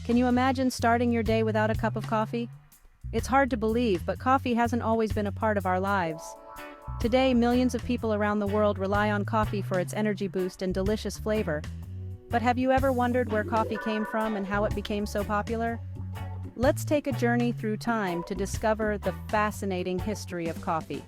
Can you imagine starting your day without a cup of coffee? It's hard to believe, but coffee hasn't always been a part of our lives. Today, millions of people around the world rely on coffee for its energy boost and delicious flavor. But have you ever wondered where coffee came from and how it became so popular? Let's take a journey through time to discover the fascinating history of coffee.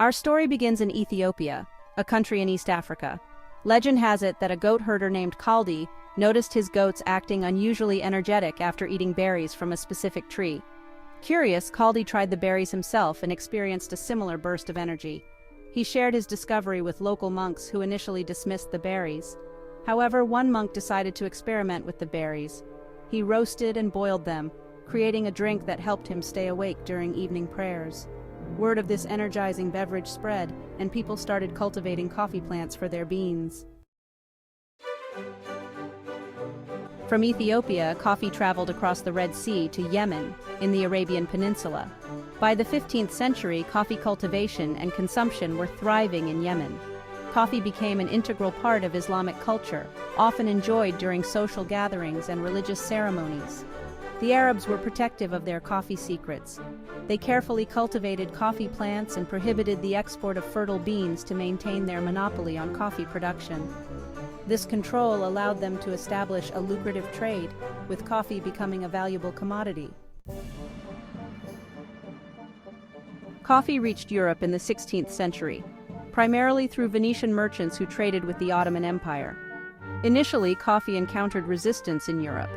Our story begins in Ethiopia, a country in East Africa. Legend has it that a goat herder named Kaldi noticed his goats acting unusually energetic after eating berries from a specific tree. Curious, Kaldi tried the berries himself and experienced a similar burst of energy. He shared his discovery with local monks who initially dismissed the berries. However, one monk decided to experiment with the berries. He roasted and boiled them, creating a drink that helped him stay awake during evening prayers. Word of this energizing beverage spread, and people started cultivating coffee plants for their beans. From Ethiopia, coffee traveled across the Red Sea to Yemen, in the Arabian Peninsula. By the 15th century, coffee cultivation and consumption were thriving in Yemen. Coffee became an integral part of Islamic culture, often enjoyed during social gatherings and religious ceremonies. The Arabs were protective of their coffee secrets. They carefully cultivated coffee plants and prohibited the export of fertile beans to maintain their monopoly on coffee production. This control allowed them to establish a lucrative trade, with coffee becoming a valuable commodity. Coffee reached Europe in the 16th century, primarily through Venetian merchants who traded with the Ottoman Empire. Initially, coffee encountered resistance in Europe.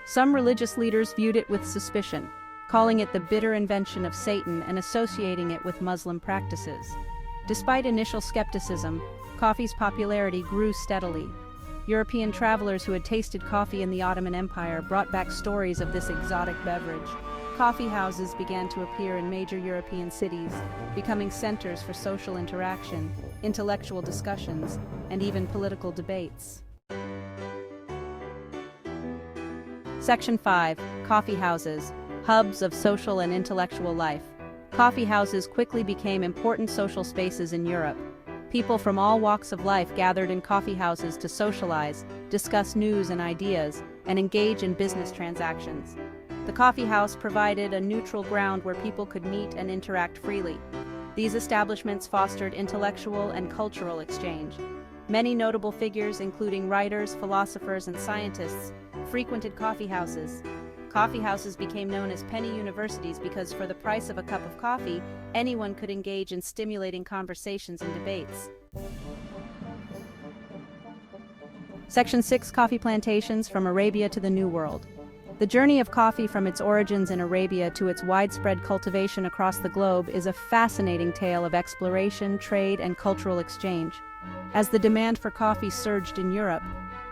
Some religious leaders viewed it with suspicion, calling it the bitter invention of Satan and associating it with Muslim practices. Despite initial skepticism, coffee's popularity grew steadily. European travelers who had tasted coffee in the Ottoman Empire brought back stories of this exotic beverage. Coffee houses began to appear in major European cities, becoming centers for social interaction, intellectual discussions, and even political debates. Section 5. Coffee houses, hubs of social and intellectual life. Coffee houses quickly became important social spaces in Europe. People from all walks of life gathered in coffee houses to socialize, discuss news and ideas, and engage in business transactions. The coffee house provided a neutral ground where people could meet and interact freely. These establishments fostered intellectual and cultural exchange. Many notable figures, including writers, philosophers, and scientists, frequented coffee houses. Coffee houses became known as penny universities because for the price of a cup of coffee, anyone could engage in stimulating conversations and debates. Section 6. Coffee plantations from Arabia to the New World. The journey of coffee from its origins in Arabia to its widespread cultivation across the globe is a fascinating tale of exploration, trade, and cultural exchange. As the demand for coffee surged in Europe,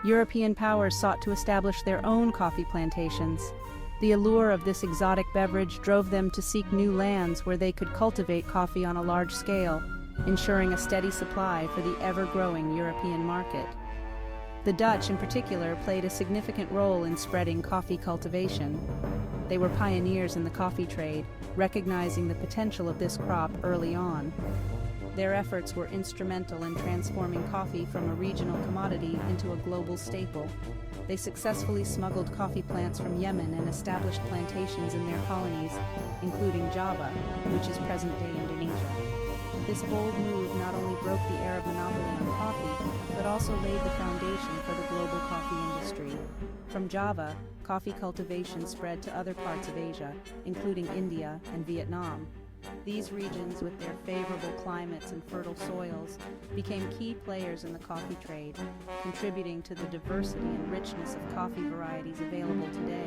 European powers sought to establish their own coffee plantations. The allure of this exotic beverage drove them to seek new lands where they could cultivate coffee on a large scale, ensuring a steady supply for the ever-growing European market. The Dutch, in particular, played a significant role in spreading coffee cultivation. They were pioneers in the coffee trade, recognizing the potential of this crop early on. Their efforts were instrumental in transforming coffee from a regional commodity into a global staple. They successfully smuggled coffee plants from Yemen and established plantations in their colonies, including Java, which is present-day Indonesia. This bold move not only broke the Arab monopoly on coffee, but also laid the foundation for the global coffee industry. From Java, coffee cultivation spread to other parts of Asia, including India and Vietnam. These regions, with their favorable climates and fertile soils, became key players in the coffee trade, contributing to the diversity and richness of coffee varieties available today.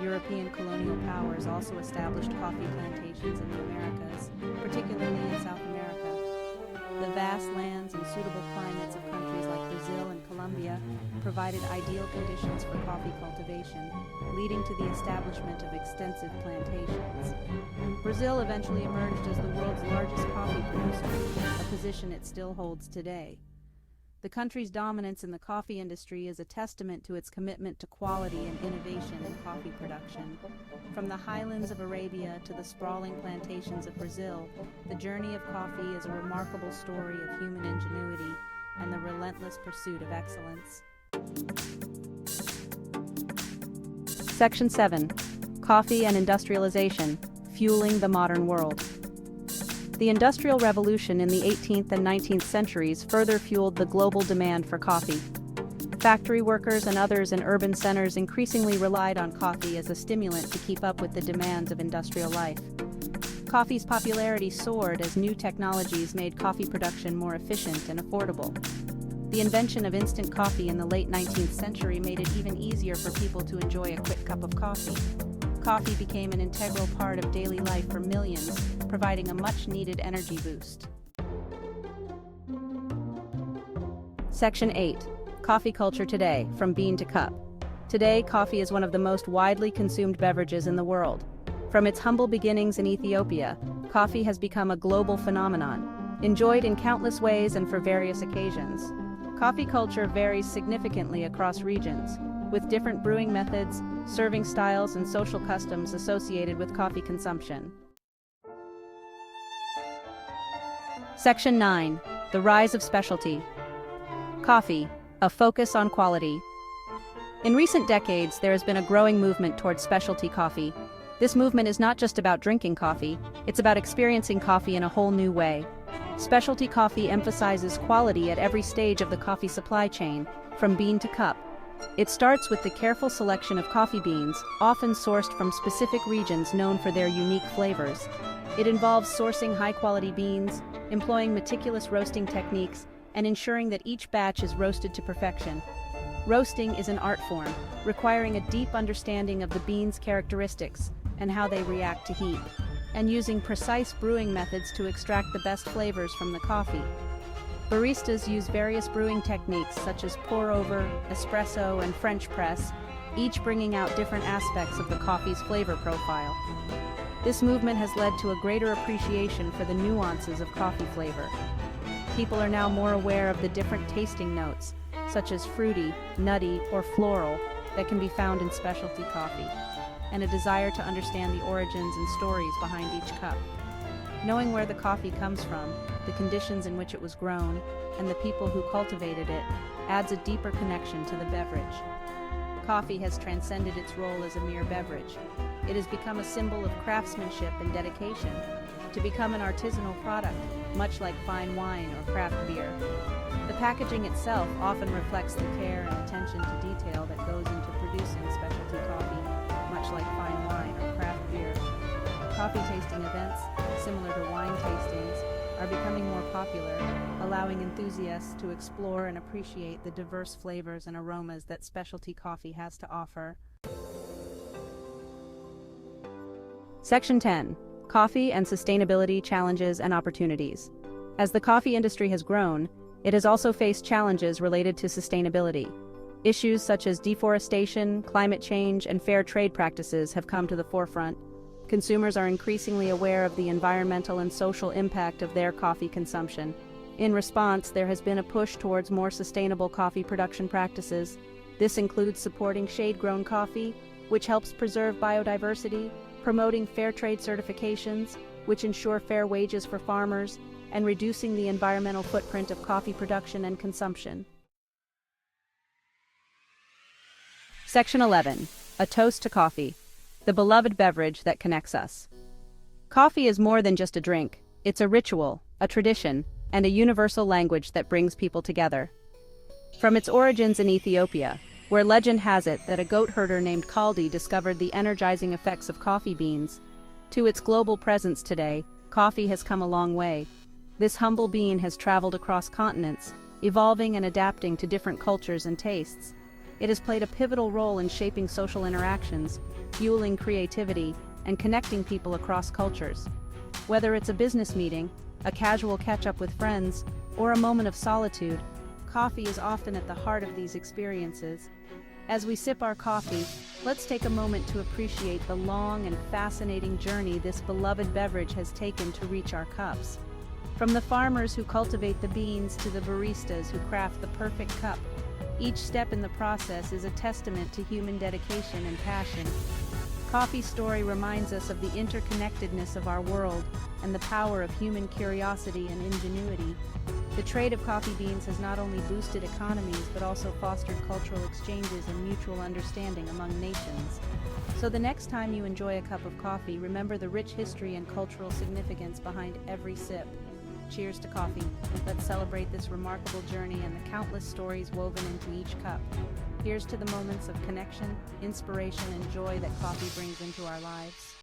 European colonial powers also established coffee plantations in the Americas, particularly in South America. The vast lands and suitable climates of countries like Brazil and Colombia provided ideal conditions for coffee cultivation, leading to the establishment of extensive plantations. Brazil eventually emerged as the world's largest coffee producer, a position it still holds today. The country's dominance in the coffee industry is a testament to its commitment to quality and innovation in coffee production. From the highlands of Arabia to the sprawling plantations of Brazil, the journey of coffee is a remarkable story of human ingenuity and the relentless pursuit of excellence. Section 7. Coffee and industrialization, fueling the modern world. The Industrial Revolution in the 18th and 19th centuries further fueled the global demand for coffee. Factory workers and others in urban centers increasingly relied on coffee as a stimulant to keep up with the demands of industrial life. Coffee's popularity soared as new technologies made coffee production more efficient and affordable. The invention of instant coffee in the late 19th century made it even easier for people to enjoy a quick cup of coffee. Coffee became an integral part of daily life for millions, providing a much-needed energy boost. Section 8. Coffee culture today, from bean to cup. Today, coffee is one of the most widely consumed beverages in the world. From its humble beginnings in Ethiopia, coffee has become a global phenomenon, enjoyed in countless ways and for various occasions. Coffee culture varies significantly across regions, with different brewing methods, serving styles, and social customs associated with coffee consumption. Section 9. The rise of specialty. Coffee, a focus on quality. In recent decades, there has been a growing movement towards specialty coffee. This movement is not just about drinking coffee, it's about experiencing coffee in a whole new way. Specialty coffee emphasizes quality at every stage of the coffee supply chain, from bean to cup. It starts with the careful selection of coffee beans, often sourced from specific regions known for their unique flavors. It involves sourcing high-quality beans, employing meticulous roasting techniques, and ensuring that each batch is roasted to perfection. Roasting is an art form, requiring a deep understanding of the beans' characteristics and how they react to heat, and using precise brewing methods to extract the best flavors from the coffee. Baristas use various brewing techniques such as pour-over, espresso, and French press, each bringing out different aspects of the coffee's flavor profile. This movement has led to a greater appreciation for the nuances of coffee flavor. People are now more aware of the different tasting notes, such as fruity, nutty, or floral, that can be found in specialty coffee, and a desire to understand the origins and stories behind each cup. Knowing where the coffee comes from, the conditions in which it was grown, and the people who cultivated it, adds a deeper connection to the beverage. Coffee has transcended its role as a mere beverage. It has become a symbol of craftsmanship and dedication, to become an artisanal product, much like fine wine or craft beer. The packaging itself often reflects the care and attention to detail that goes into producing specialty coffee, much like fine wine or craft beer. Coffee tasting events, similar to wine tastings, are becoming more popular, allowing enthusiasts to explore and appreciate the diverse flavors and aromas that specialty coffee has to offer. Section 10. Coffee and sustainability challenges and opportunities. As the coffee industry has grown, it has also faced challenges related to sustainability. Issues such as deforestation, climate change, and fair trade practices have come to the forefront. Consumers are increasingly aware of the environmental and social impact of their coffee consumption. In response, there has been a push towards more sustainable coffee production practices. This includes supporting shade-grown coffee, which helps preserve biodiversity, promoting fair trade certifications, which ensure fair wages for farmers, and reducing the environmental footprint of coffee production and consumption. Section 11. A toast to coffee, the beloved beverage that connects us. Coffee is more than just a drink. It's a ritual, a tradition, and a universal language that brings people together. From its origins in Ethiopia, where legend has it that a goat herder named Kaldi discovered the energizing effects of coffee beans, to its global presence today, coffee has come a long way. This humble bean has traveled across continents, evolving and adapting to different cultures and tastes. It has played a pivotal role in shaping social interactions, fueling creativity, and connecting people across cultures. Whether it's a business meeting, a casual catch-up with friends, or a moment of solitude, coffee is often at the heart of these experiences. As we sip our coffee, let's take a moment to appreciate the long and fascinating journey this beloved beverage has taken to reach our cups. From the farmers who cultivate the beans to the baristas who craft the perfect cup, each step in the process is a testament to human dedication and passion. Coffee's story reminds us of the interconnectedness of our world and the power of human curiosity and ingenuity. The trade of coffee beans has not only boosted economies but also fostered cultural exchanges and mutual understanding among nations. So the next time you enjoy a cup of coffee, remember the rich history and cultural significance behind every sip. Cheers to coffee. Let's celebrate this remarkable journey and the countless stories woven into each cup. Here's to the moments of connection, inspiration, and joy that coffee brings into our lives.